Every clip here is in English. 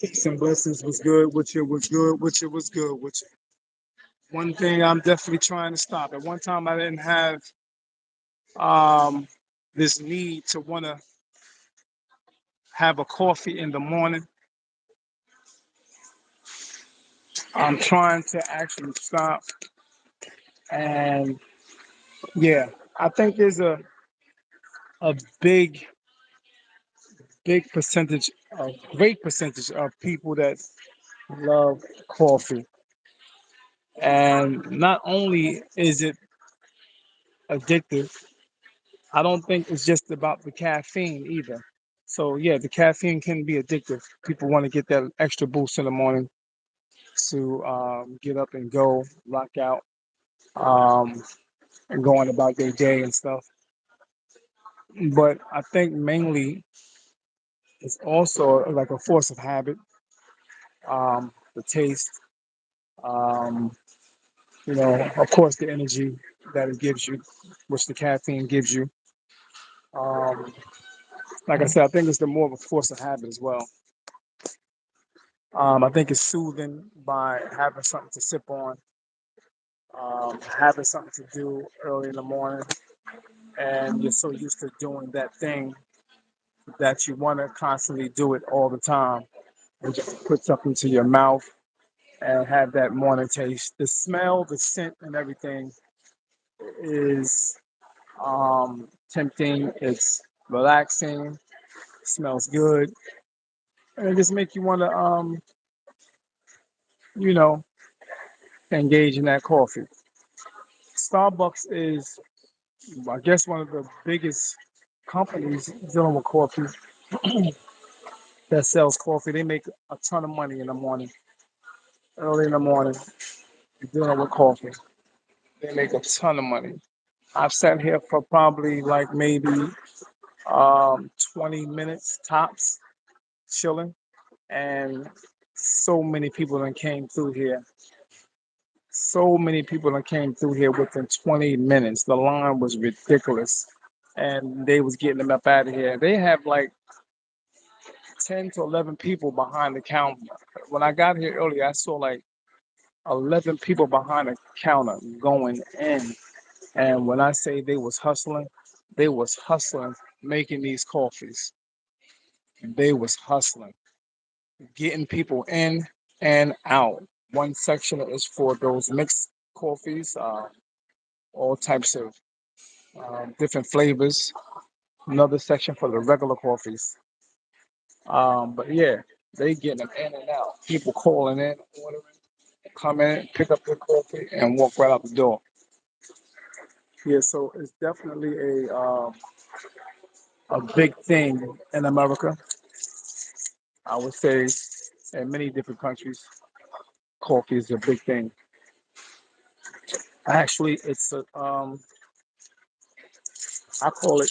Peace and blessings was good with you, was good with you, was good with you. One thing I'm definitely trying to stop. At one time, I didn't have um, this need to want to have a coffee in the morning. I'm trying to actually stop. And yeah, I think there's a big percentage, a great percentage of people that love coffee. And not only is it addictive, I don't think it's just about the caffeine either. So yeah, the caffeine can be addictive. People want to get that extra boost in the morning to get up and go, rock out, um, and go on about their day and stuff. But I think mainly it's also like a force of habit. The taste, um, of course, the energy that it gives you, which the caffeine gives you. Um, like I said, I think it's the more of a force of habit as well. I think it's soothing by having something to sip on, having something to do early in the morning, and you're so used to doing that thing that you want to constantly do it all the time and just put something to your mouth and have that morning taste. The smell, the scent, and everything is tempting. It's relaxing, smells good, and it just makes you want to, you know, engage in that coffee. Starbucks is, I guess, one of the biggest companies dealing with coffee that sells coffee. They make a ton of money in the morning, early in the morning, dealing with coffee. They make a ton of money. I've sat here for probably like maybe 20 minutes tops, chilling, and so many people that came through here. So many people that came through here within 20 minutes. The line was ridiculous, and they was getting them up out of here. They have like 10 to 11 people behind the counter. When I got here earlier, I saw like 11 people behind the counter going in. And when I say they was hustling, making these coffees. They was hustling, getting people in and out. One section is for those mixed coffees, all types of different flavors. Another section for the regular coffees. But yeah, they getting them in and out. People calling in, ordering, come in, pick up their coffee, and walk right out the door. Yeah, so it's definitely a big thing in America. I would say in many different countries, coffee is a big thing. Actually, it's I call it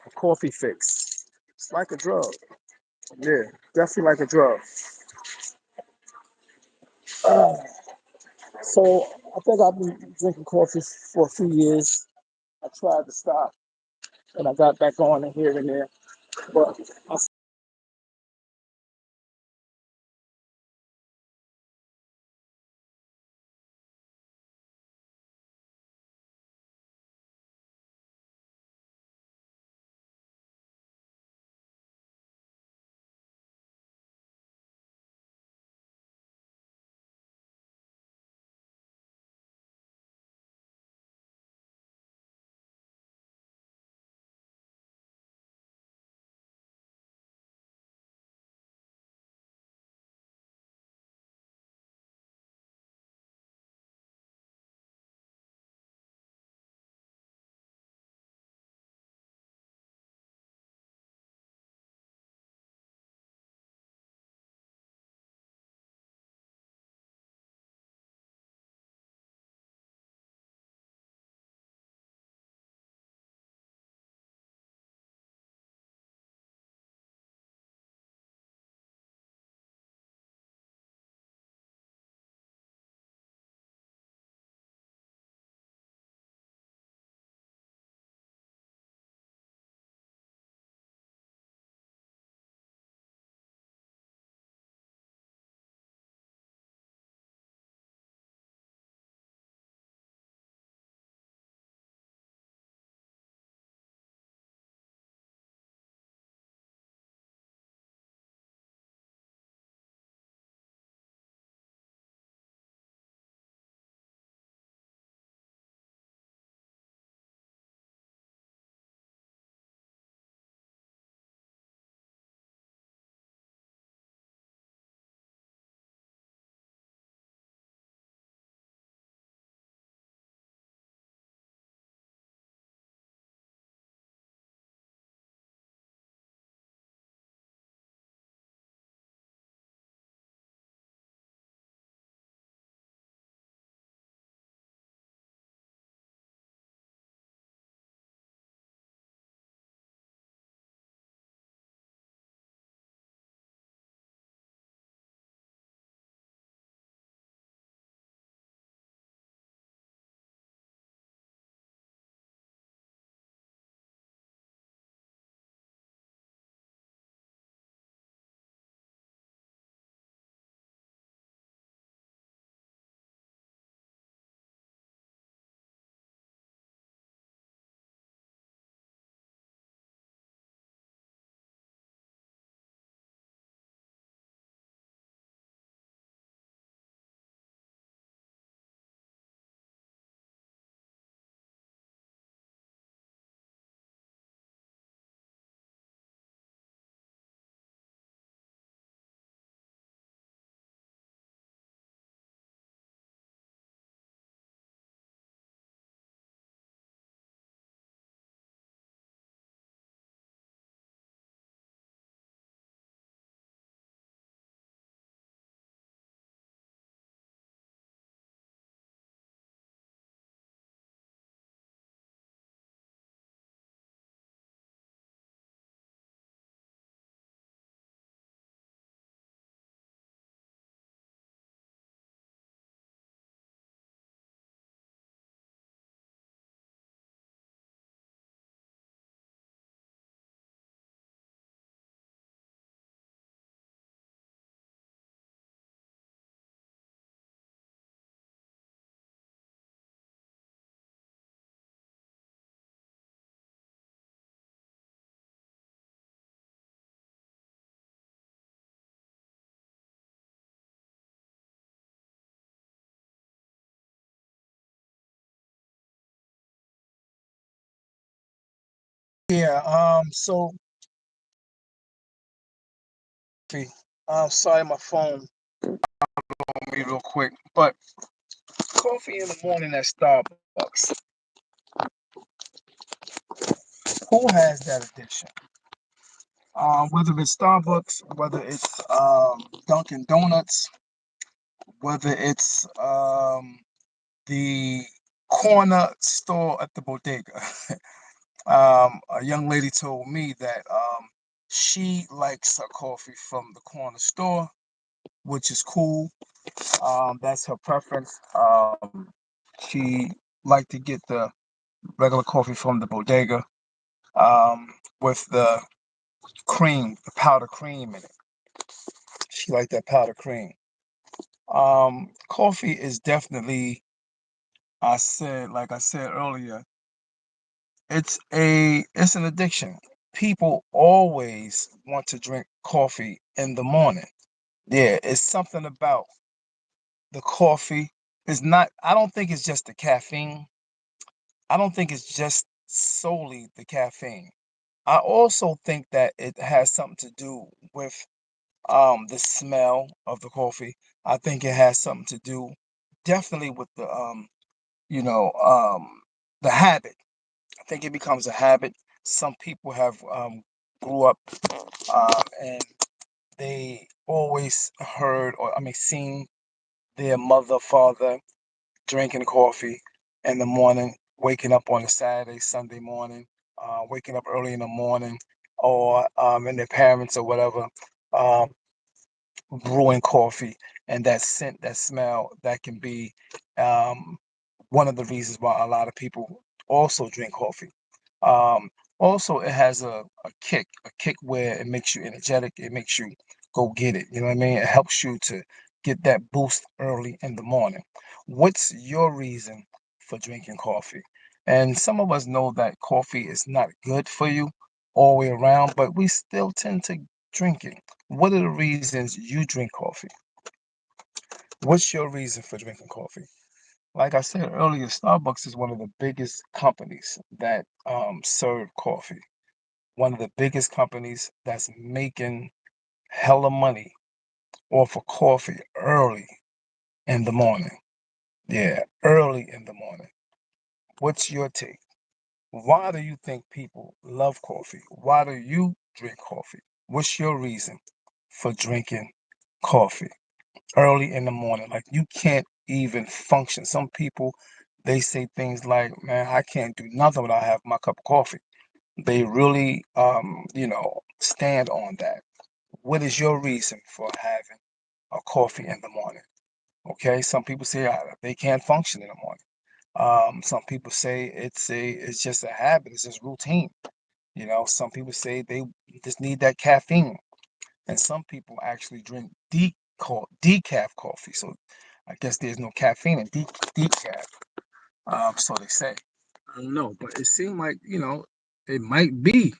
a coffee fix. It's like a drug. Yeah, definitely like a drug. Uh, so I think I've been drinking coffee for a few years. I tried to stop, and I got back on it here and there. But I Yeah. So, coffee. Sorry, my phone on me real quick. But coffee in the morning at Starbucks. Who has that addiction? Whether it's Starbucks, whether it's Dunkin' Donuts, whether it's the corner store at the bodega. A young lady told me that she likes her coffee from the corner store, which is cool. That's her preference. She liked to get the regular coffee from the bodega with the cream, the powder cream in it. She liked that powder cream. Coffee is definitely, like I said earlier, it's an addiction. People always want to drink coffee in the morning. Yeah, it's something about the coffee. It's not, I don't think it's just the caffeine. I don't think it's just solely the caffeine. I also think that it has something to do with the smell of the coffee. I think it has something to do definitely with you know, the habit. I think it becomes a habit. Some people have grew up and they always heard, or I mean seen their mother, father drinking coffee in the morning, waking up on a Saturday, Sunday morning, waking up early in the morning, or and their parents or whatever. Um, Brewing coffee, and that scent, that smell, that can be um, one of the reasons why a lot of people also drink coffee. Um, Also, it has a kick where it makes you energetic. It makes you go get it. You know what I mean? It helps you to get that boost early in the morning. What's your reason for drinking coffee? And some of us know that coffee is not good for you all the way around, but we still tend to drink it. What are the reasons you drink coffee? What's your reason for drinking coffee? Like I said earlier, Starbucks is one of the biggest companies that serve coffee. One of the biggest companies that's making hella money off of coffee early in the morning. Yeah, early in the morning. What's your take? Why do you think people love coffee? Why do you drink coffee? What's your reason for drinking coffee early in the morning? Like you can't even function. Some people, they say things like, man, I can't do nothing without having my cup of coffee. They really, stand on that. What is your reason for having a coffee in the morning? Okay, some people say they can't function in the morning. Some people say it's just a habit, it's just routine. You know, some people say they just need that caffeine, and some people actually drink decaf coffee. So I guess there's no caffeine in decaf. So they say. I don't know, but it seemed like it might be.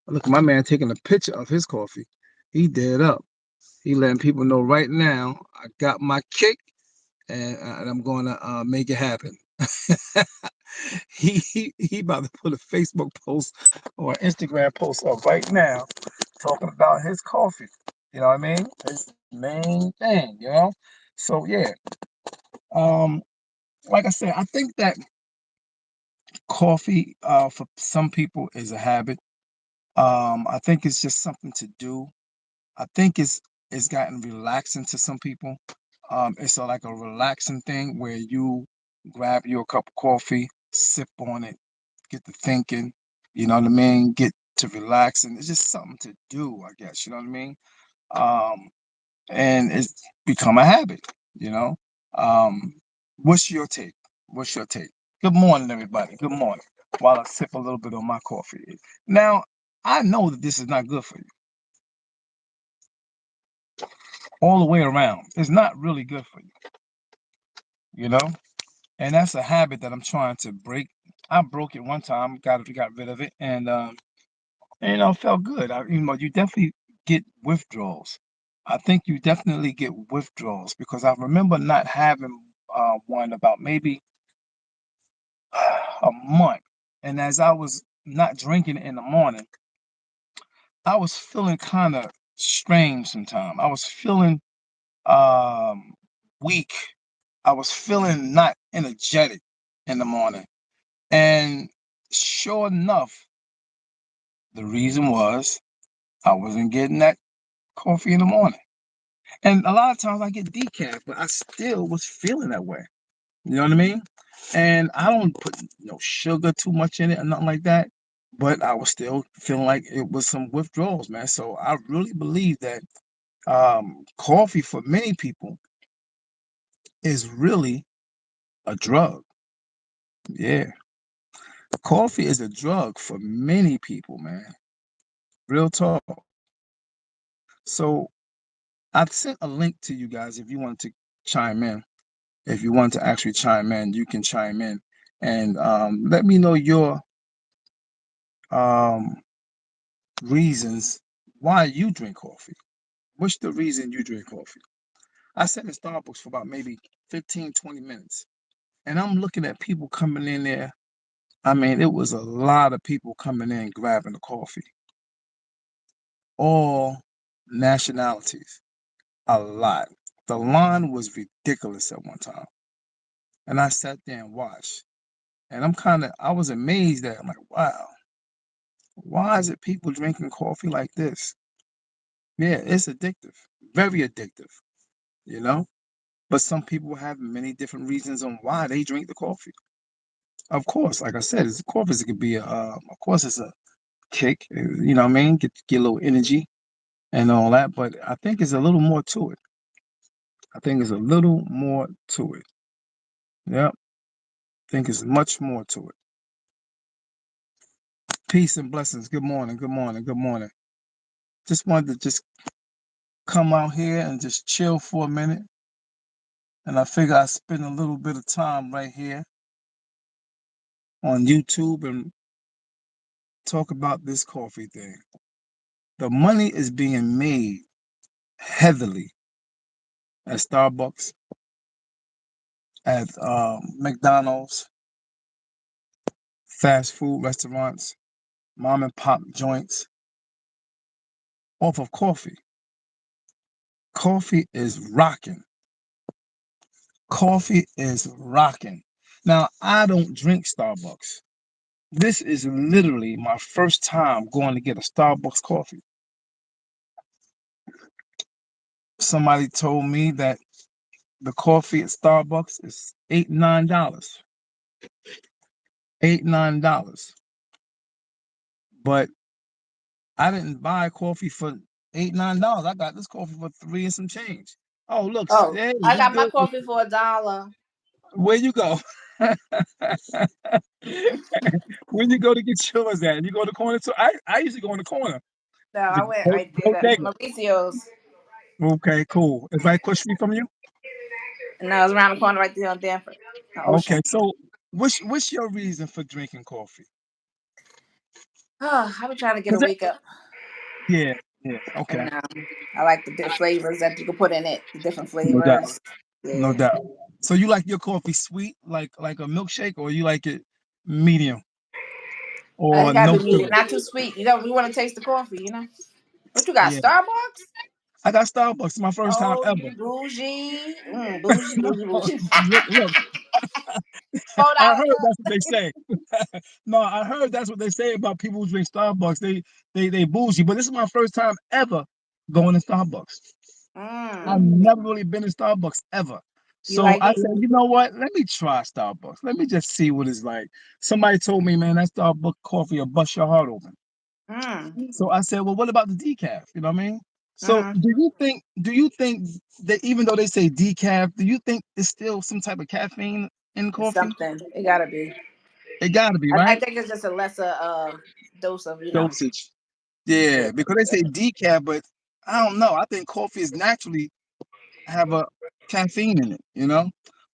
Look at my man taking a picture of his coffee. He dead up. He letting people know right now. I got my kick, and I'm going to make it happen. He about to put a Facebook post or an Instagram post up right now talking about his coffee. You know what I mean? His main thing. So yeah. Um, like I said, I think that coffee for some people is a habit. I think it's just something to do. I think it's gotten relaxing to some people. It's like a relaxing thing where you grab your cup of coffee, sip on it, get to thinking, you know what I mean? Get to relax, and it's just something to do, I guess, you know what I mean? Um, and it's become a habit, you know? Um, what's your take? What's your take? Good morning, everybody. Good morning. While I sip a little bit on my coffee. Now, I know that this is not good for you all the way around. It's not really good for you know? And that's a habit that I'm trying to break. I broke it one time, got rid of it, and felt good. You definitely get withdrawals. I think you definitely get withdrawals because I remember not having one about maybe a month, and as I was not drinking in the morning, I was feeling kind of strange sometimes. I was feeling um weak. I was feeling not energetic in the morning. And sure enough, the reason was I wasn't getting that coffee in the morning. And a lot of times I get decaf, but I still was feeling that way. You know what I mean? And I don't put no sugar too much in it or nothing like that. But I was still feeling like it was some withdrawals, man. So I really believe that coffee for many people is really a drug. Yeah. Coffee is a drug for many people, man. Real talk. So I sent a link to you guys if you want to chime in. If you want to actually chime in, you can chime in and let me know your um, reasons why you drink coffee. What's the reason you drink coffee? I sat in Starbucks for about maybe 15, 20 minutes, and I'm looking at people coming in there. I mean, it was a lot of people coming in grabbing the coffee, all nationalities, a lot. The line was ridiculous at one time. And I sat there and watched. And I was amazed at it. I'm like, wow, why is it people drinking coffee like this? Yeah, it's addictive, very addictive, you know? But some people have many different reasons on why they drink the coffee. Of course, like I said, it's, of course, it could be of course, it's a kick, you know what I mean? Get a little energy and all that. But I think there's a little more to it. I think there's a little more to it. Yeah, I think there's much more to it. Peace and blessings. Good morning. Good morning. Good morning. Just wanted to just come out here and just chill for a minute. And I figure I spend a little bit of time right here on YouTube and talk about this coffee thing. The money is being made heavily at Starbucks, at McDonald's, fast food restaurants, mom and pop joints off of coffee. Coffee is rocking. Coffee is rocking. Now, I don't drink Starbucks. This is literally my first time going to get a Starbucks coffee. Somebody told me that the coffee at Starbucks is $8, $9, $8, $9. But I didn't buy coffee for $8, $9. I got this coffee for three and some change. Oh, look, Oh, hey, I we got my good. coffee for $1. Where you go? When you go to get yours at? You go to the corner too? I usually go in the corner. No, The I went right there to bodega. Mauricio's. Okay, cool. Is right across street from you? No, it's around the corner right there on Danford, on Okay, Ocean. so what's your reason for drinking coffee? Oh, I be trying to get a Cause wake up, yeah, yeah, okay, and I like the flavors that you can put in it, the different no doubt, flavors. no Yeah, doubt. So you like your coffee sweet, like a milkshake, or you like it medium it or gotta no be medium, sugar? not too sweet. You want to taste the coffee, What you got? Yeah, Starbucks? I got Starbucks. It's my first time Oh, ever. you bougie, bougie, bougie, bougie. Look, four I dollar heard cup. that's what they say. No, I heard that's what they say about people who drink Starbucks. They bougie, but this is my first time ever going to Starbucks. I've Mm, never really been to Starbucks ever. you So like I it? said, you know what? Let me try Starbucks. Let me just see what it's like. Somebody told me, man, that Starbucks coffee will bust your heart open. Mm, So I said, well, what about the decaf? You know what I mean? So mm-hmm. do you think that even though they say decaf, do you think there's still some type of caffeine in It's coffee? something. It gotta be. It gotta be, I right? think it's just a lesser dose of. Dosage. Yeah. Yeah, because they say decaf, but I don't know. I think coffee is naturally have a caffeine in it.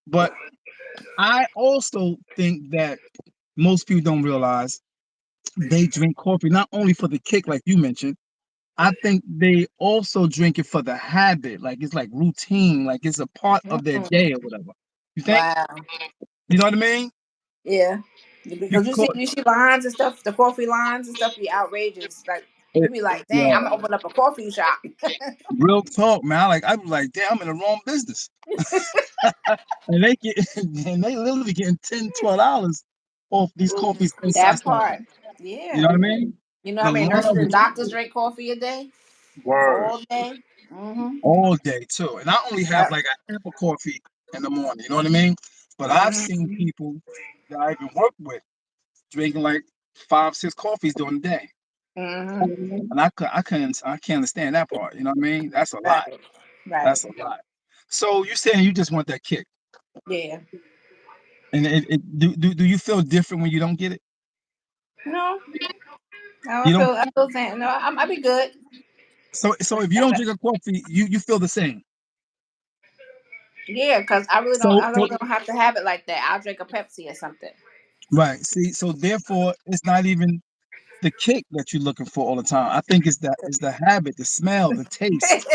But I also think that most people don't realize they drink coffee not only for the kick, like you mentioned. I think they also drink it for the habit, like it's like routine, like it's a part of their Mm, day or whatever. You think? wow. You know what I mean? Yeah. Because you see, because you see lines and stuff, the coffee lines and stuff be outrageous. Like you it, be like, dang, I'm yo, gonna open up a coffee shop. real talk, man. I'm like, damn, I'm in the wrong business. And they get and they literally getting $10, $12 off these Ooh, coffees inside that part. Starbucks. You know Yeah. what I mean? You know how The many nurses line and was doctors drink coffee a day? word All day? Mm-hmm. all day too. And I only have Yep. like a cup of coffee in the morning. You know what I mean? But I've Mm-hmm. seen people that I even work with drinking like 5, 6 coffees during the day. Mm-hmm. And I can't understand that part. You know what I mean? That's a lot. Right. Right. That's a lot. So you saying you just want that kick. Yeah. And do you feel different when you don't get it? No. No, You don't. I feel saying no, I be good. So if you don't drink a coffee, you feel the same. Yeah, because So I so really don't have to have it like that. I'll drink a Pepsi or something. right. See, so therefore it's not even the kick that you're looking for all the time. I think it's the habit, the smell, the taste.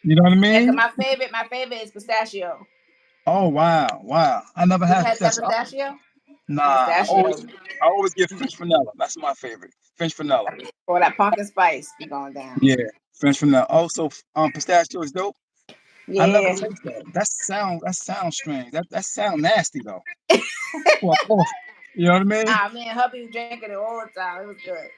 You know what I Yeah, 'cause mean? my favorite is pistachio. Oh wow, wow. I never You ever had had that pistachio. pistachio? Nah, Pistachio. I always get French vanilla. That's my favorite. French vanilla. Or that pumpkin spice be going down. Yeah, French vanilla. Also, pistachio is dope. I never Yeah. taste that. That sounds strange. That sound nasty though. For a coffee. You know what I mean? Nah, me and hubby was drinking it all the time. It was good.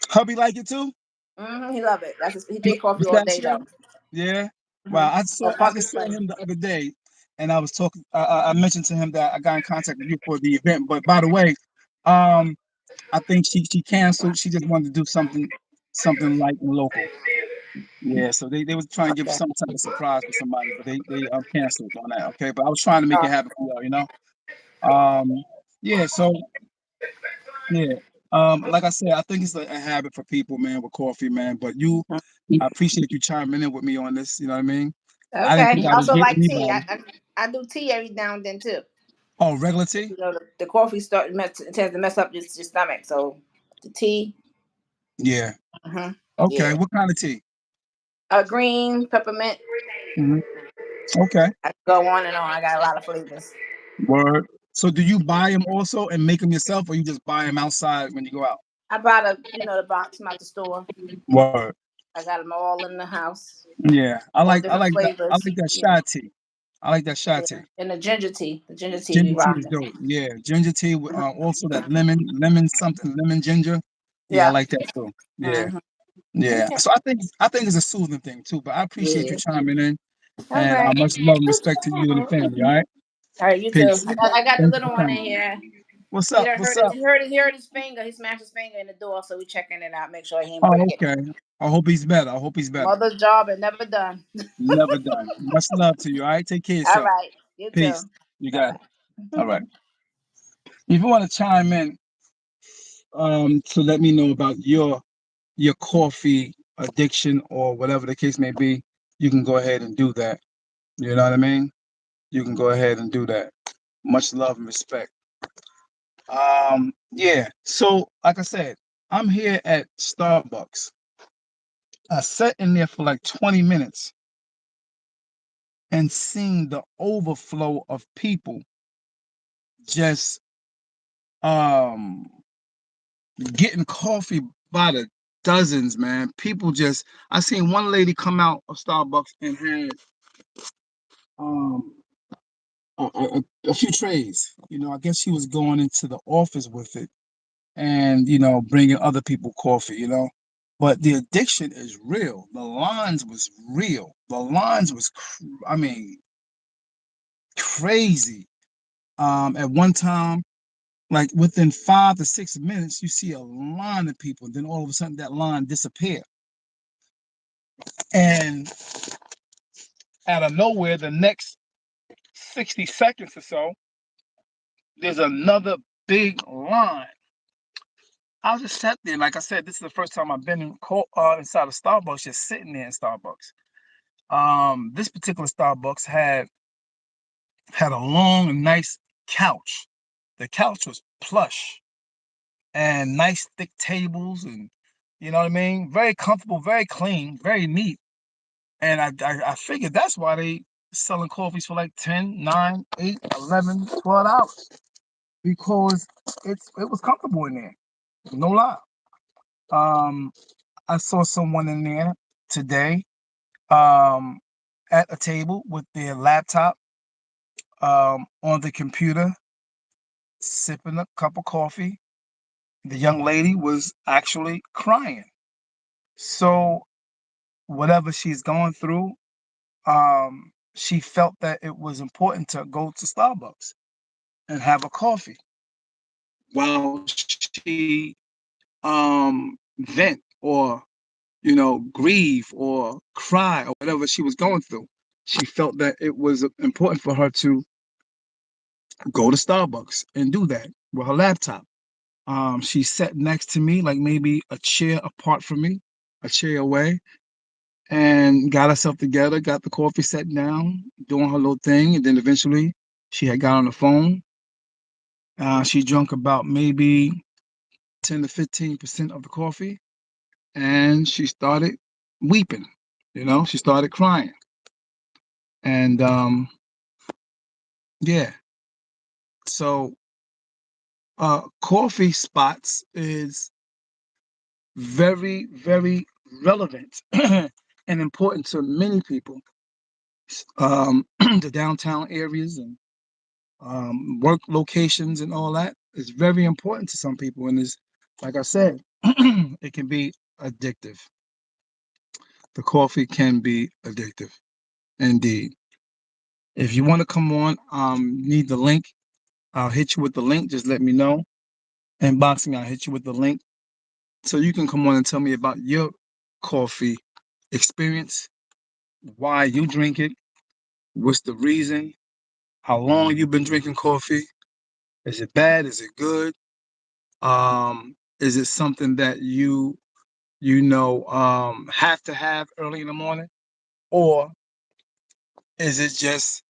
Hubby like it too? He love it. He drink coffee all day Pistachio? though. Yeah. Mm-hmm. Wow. Or I pumpkin just saw spice. him the other day, and I was talking. I mentioned to him that I got in contact with you for the event. But by the way, um, I think she canceled. She just wanted to do something light and local. Yeah. So they was trying to give Okay. some type of surprise for somebody, but they canceled on that. Okay. But I was trying to make Oh, it happen for y'all. You know. Um. Yeah. So yeah. Like I said, I think it's a habit for people, man, with coffee, man. But I appreciate you chiming in with me on this. You know what I mean? I didn't okay. think I I would also get like tea. anybody. I do tea every now and then too. Oh, regular tea? The coffee tends to mess up your stomach. So the tea, Yeah. hmm Okay. yeah, What kind of tea? green peppermint. Hmm. Okay. I can go on and on. I got a lot of flavors. Word. So do you buy them also and make them yourself, or you just buy them outside when you go out? I bought the box from out the store. Word. I got them all in the house, Yeah. all I different like that. I flavors. like that Yeah, shot tea. I like that shot yeah. tea. And the ginger tea we Ginger tea is rocking. dope. Yeah. Ginger tea. Mhm. Also that lemon something, lemon ginger. Yeah, I Yeah. like that too. Yeah. hmm Yeah. Okay. So I think it's a soothing thing too. But I appreciate you Yeah. chiming in, All and right. much love and respect to you and the family. All right. All right. You too. Peace. I got the Thank you little for one in coming. here. What's up? What's up? He hurt his finger. He smashed his finger in the door, so we checking it out, make sure he didn't break Oh, it. okay. I hope he's better. I hope he's better. Mother's job is never done. Never done. Much love to you. All right. Take care of All yourself. right. You Peace. too. You Bye got it. All bye. right. If you want to chime in, to let me know about your coffee addiction or whatever the case may be, you can go ahead and do that. You know what I mean? You can go ahead and do that. Much love and respect. Yeah. So, like I said, I'm here at Starbucks. I sat in there for like 20 minutes and seeing the overflow of people just um getting coffee by the dozens, man. People just I seen one lady come out of Starbucks and had um a few trays. You know, I guess she was going into the office with it and bringing other people coffee. But the addiction is real. The lines was real. The lines was, I mean, crazy. At one time, like within 5 to 6 minutes, you see a line of people. Then all of a sudden, that line disappear. And out of nowhere, the next 60 seconds or so, there's another big line. I just sat there. Like I said, this is the first time I've been inside of Starbucks, just sitting there in Starbucks. This particular Starbucks had a long and nice couch. The couch was plush and nice thick tables, and you know what I mean? Very comfortable, very clean, very neat. And I figured that's why they selling coffees for like 10, 9, 8, 11, $12. because it was comfortable in there. No lie. Um, I saw someone in there today, um, at a table with their laptop, on the computer, sipping a cup of coffee. The young lady was actually crying. So whatever she's going through, she felt that it was important to go to Starbucks and have a coffee while she vent or grieve or cry or whatever she was going through. She felt that it was important for her to go to Starbucks and do that with her laptop. She sat next to me, like maybe a chair apart from me, a chair away, and got herself together, got the coffee, sat down, doing her little thing, and then eventually she had got on the phone. She drank about maybe 10 to 15% of the coffee, and she started weeping. She started crying, and yeah. So, coffee spots is very, very relevant and important to many people. The downtown areas and work locations and all that is very important to some people, and is like I said, it can be addictive. The coffee can be addictive, indeed. If you want to come on, need the link, I'll hit you with the link. Just let me know. Inbox me, I'll hit you with the link so you can come on and tell me about your coffee experience, why you drink it, what's the reason, how long you've been drinking coffee. Is it bad? Is it good? Is it something that you have to have early in the morning, or is it just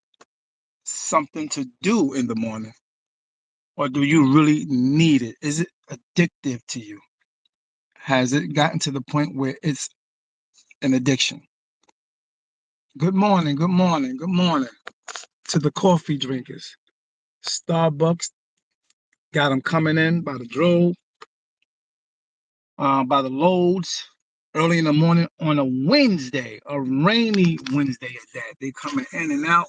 something to do in the morning, or do you really need it? Is it addictive to you? Has it gotten to the point where it's an addiction? Good morning, good morning, good morning to the coffee drinkers. Starbucks got them coming in by the drove, by the loads, early in the morning on a Wednesday, a rainy Wednesday at that. They coming in and out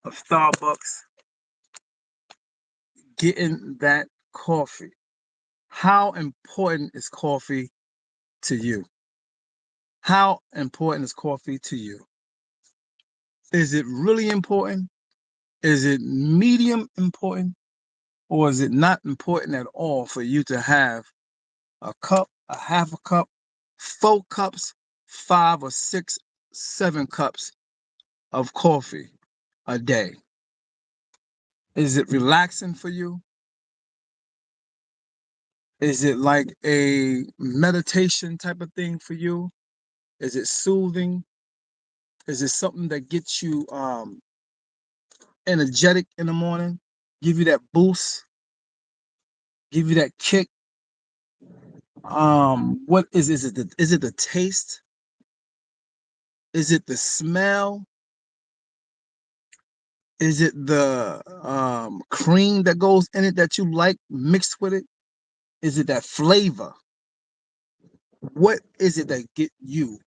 of Starbucks, getting that coffee. How important is coffee to you? How important is coffee to you? Is it really important? Is it medium important? Or is it not important at all for you to have a cup, a half a cup, 4 cups, 5 or 6, 7 cups of coffee a day? Is it relaxing for you? Is it like a meditation type of thing for you? Is it soothing? Is it something that gets you energetic in the morning, give you that boost, give you that kick? What is it? Is it the taste? Is it the smell? Is it the cream that goes in it that you like mixed with it? Is it that flavor? What is it that get you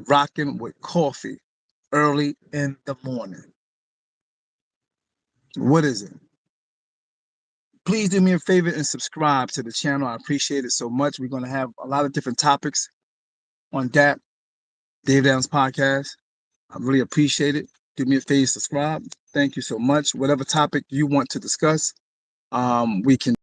rocking with coffee early in the morning? What is it? Please do me a favor and subscribe to the channel. I appreciate it so much. We're going to have a lot of different topics on D.A.P, Dave Downs Podcast. I really appreciate it. Do me a favor, subscribe. Thank you so much. Whatever topic you want to discuss, we can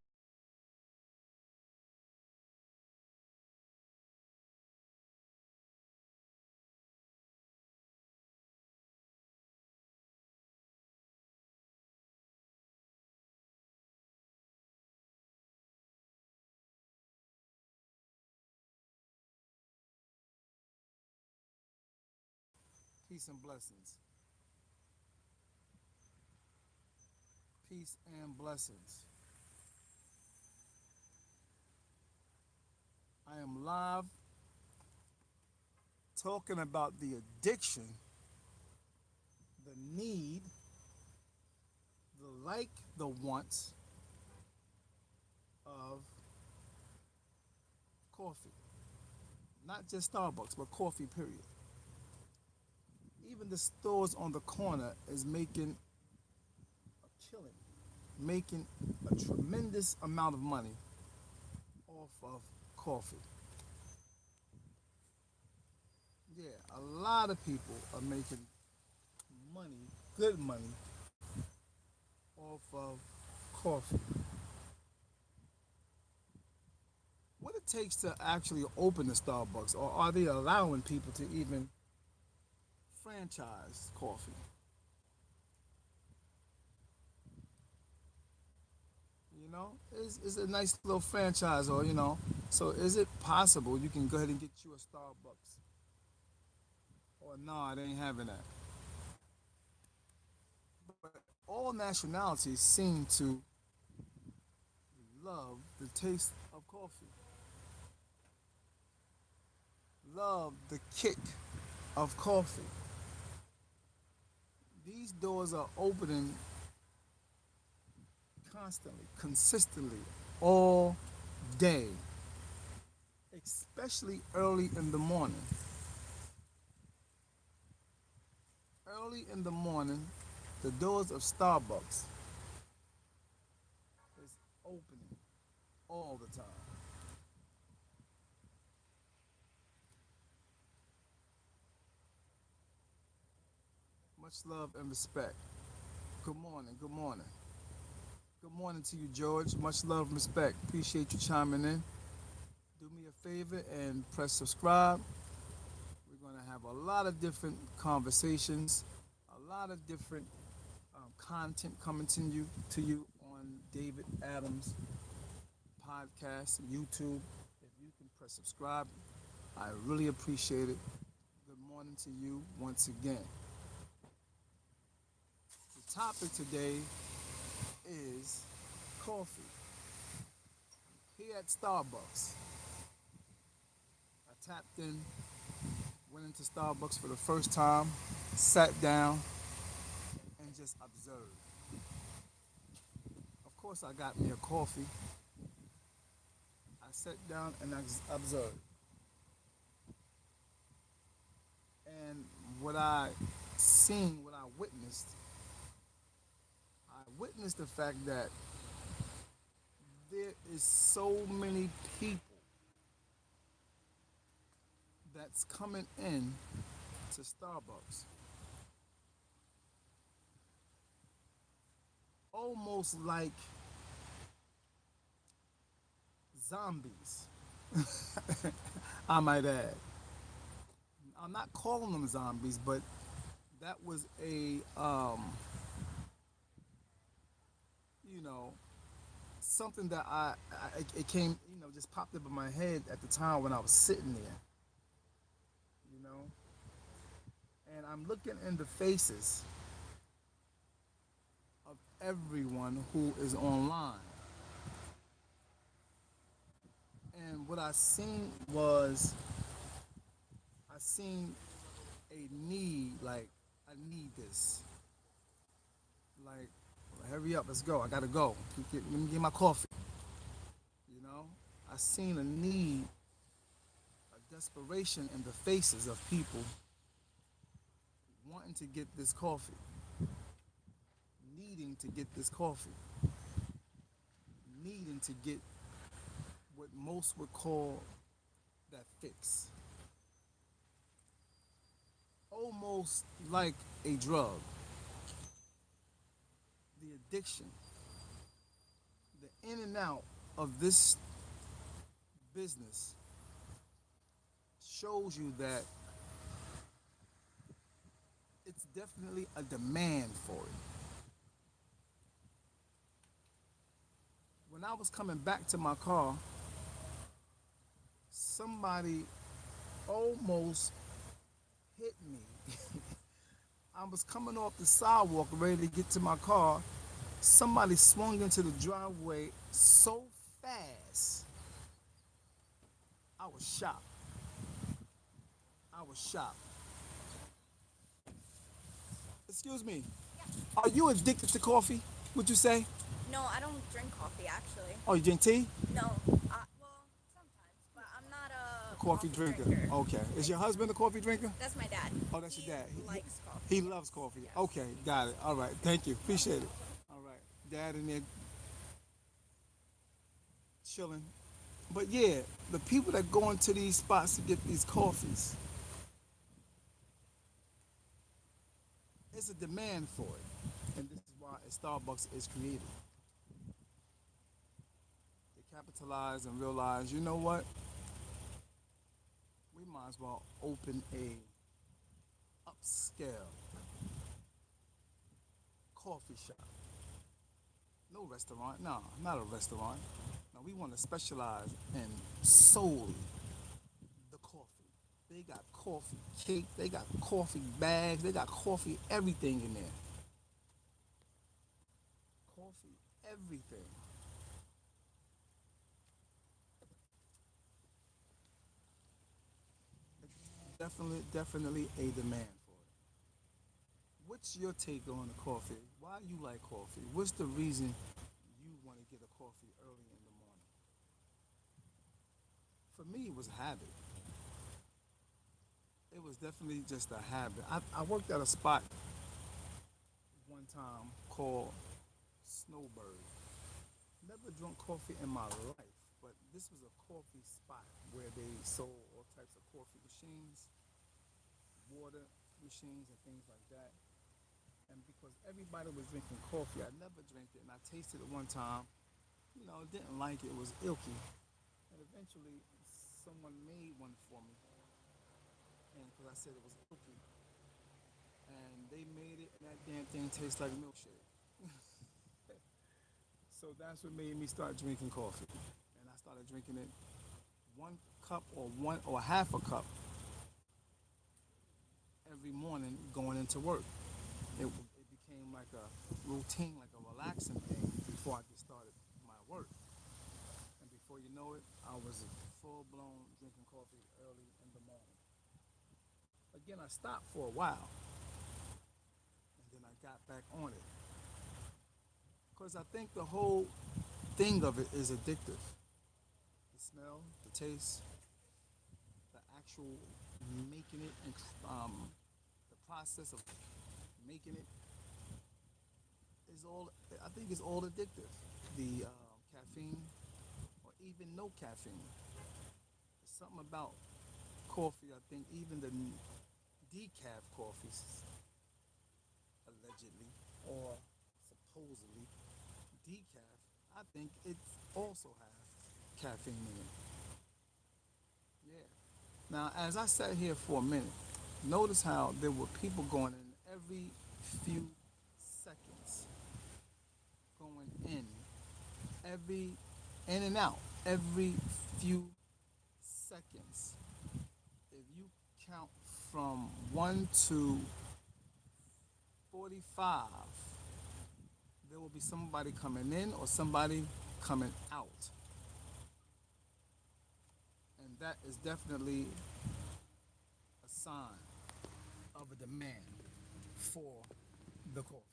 peace and blessings. Peace and blessings. I am live talking about the addiction, the need, the like the wants of coffee. Not just Starbucks, but coffee, period. Even the stores on the corner is making a killing, making a tremendous amount of money off of coffee. Yeah, a lot of people are making money, good money, off of coffee. What it takes to actually open a Starbucks, or are they allowing people to even franchise coffee? You know, it's a nice little franchise, or so is it possible you can go ahead and get you a Starbucks, or nah, they ain't having that? But all nationalities seem to love the taste of coffee, love the kick of coffee. These doors are opening constantly, consistently, all day, especially early in the morning. Early in the morning, the doors of Starbucks is opening all the time. Much love and respect. Good morning. Good morning. Good morning to you, George. Much love and respect. Appreciate you chiming in. Do me a favor and press subscribe. We're going to have a lot of different conversations, a lot of different content coming to you on David Adams podcast, YouTube. If you can press subscribe, I really appreciate it. Good morning to you once again. The topic today is coffee. Here at Starbucks, I tapped in, went into Starbucks for the first time, sat down, and just observed. Of course, I got me a coffee. I sat down and I observed. And what I seen, what I witnessed the fact that there is so many people that's coming in to Starbucks, almost like zombies. I might add. I'm not calling them zombies, but that was a you know something that it came, just popped up in my head at the time when I was sitting there, you know, and I'm looking in the faces of everyone who is online, and what I seen was I seen a need, like I need this, like hurry up, let's go, I gotta go, let me get my coffee, you know. I seen a need, a desperation in the faces of people wanting to get this coffee, needing to get this coffee, needing to get what most would call that fix. Almost like a drug. The addiction, the in and out of this business shows you that it's definitely a demand for it. When I was coming back to my car, somebody almost hit me. I was coming off the sidewalk ready to get to my car. Somebody swung into the driveway so fast. I was shocked. I was shocked. Excuse me. Are you addicted to coffee? What'd you say? No, I don't drink coffee actually. Oh, you drink tea? No, well, sometimes, but I'm not A a coffee coffee drinker. drinker. Okay. Is your husband a coffee drinker? That's my dad. Oh, that's your He dad. likes coffee. He Yes. loves coffee. Yes. Okay, got it. All right. Thank you. Appreciate it. All right. Dad in there chilling. But yeah, the people that go into these spots to get these coffees, there's a demand for it. And this is why Starbucks is created. They capitalize and realize, you know what? We might as well open a upscale coffee shop. No restaurant. No, not a restaurant. No, we want to specialize in solely the coffee. They got coffee cake, they got coffee bags, they got coffee everything in there. Coffee everything. Definitely a demand for it. What's your take on the coffee? Why do you like coffee? What's the reason you want to get a coffee early in the morning? For me, it was habit. It was definitely just a habit. I worked at a spot one time called Snowbird. Never drunk coffee in my life, but this was a coffee spot where they sold all types of coffee machines, water machines, and things like that. And because everybody was drinking coffee, I never drank it, and I tasted it one time. You know, didn't like it. It was ilky. And eventually, someone made one for me, and because I said it was ilky, and they made it, and that damn thing tastes like milkshake. So that's what made me start drinking coffee, and I started drinking it one cup or one or half a cup every morning going into work. It became like a routine, like a relaxing thing before I get started my work. And before you know it, I was full blown drinking coffee early in the morning. Again, I stopped for a while, and then I got back on it because I think the whole thing of it is addictive. The smell, the taste, the actual making it, and the process of making it is all. I think is all addictive. The caffeine, or even no caffeine. There's something about coffee. I think even the decaf coffees, allegedly or supposedly decaf, I think it also has caffeine in it. Yeah. Now, as I sat here for a minute, notice how there were people going in every few seconds, going every in and out every few seconds. If you count from 1 to 45, there will be somebody coming in or somebody coming out. And that is definitely a sign of a demand for the coffee.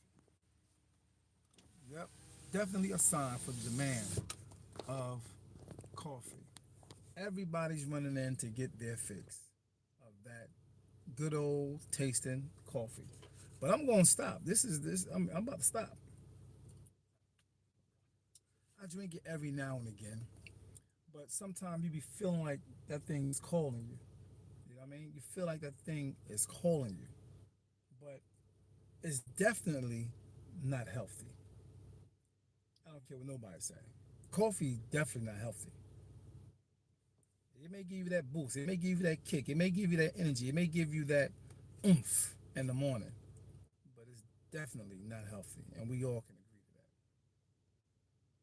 Yep, definitely a sign for the demand of coffee. Everybody's running in to get their fix of that good old tasting coffee. But I'm going to stop. I'm about to stop. I drink it every now and again, but sometimes you be feeling like that thing is calling you. You know what I mean? You feel like that thing is calling you, but it's definitely not healthy. I don't care what nobody say. Coffee definitely not healthy. It may give you that boost. It may give you that kick. It may give you that energy. It may give you that oomph in the morning, but it's definitely not healthy, and we all can agree to that.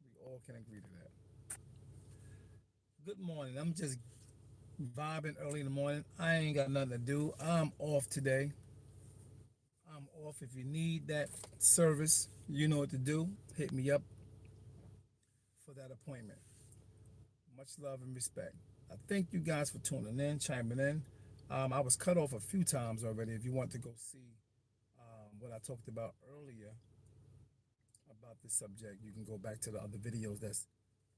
We all can agree to that. Good morning. I'm just vibing early in the morning. I ain't got nothing to do. I'm off today. I'm off. If you need that service, you know what to do. Hit me up for that appointment. Much love and respect. I thank you guys for tuning in, chiming in. I was cut off a few times already. If you want to go see what I talked about earlier about this subject, you can go back to the other videos that's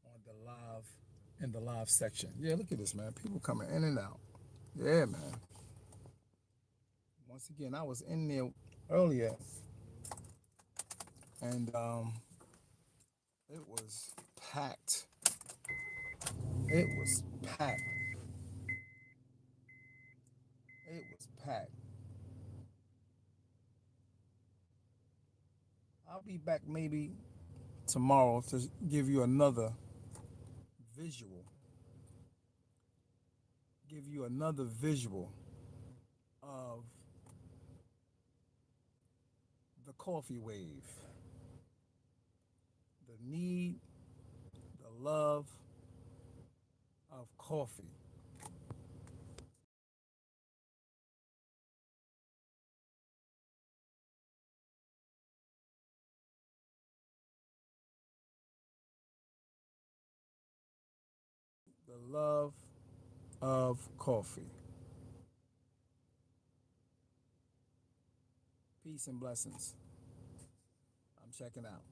on the live in the live section. Yeah, look at this, man. People coming in and out. Yeah, man. Once again, I was in there earlier, and it was packed. It was packed. It was packed. I'll be back maybe tomorrow to give you another visual. Give you another visual of the coffee wave, the need, the love of coffee. The love of coffee. Peace and blessings. I'm checking out.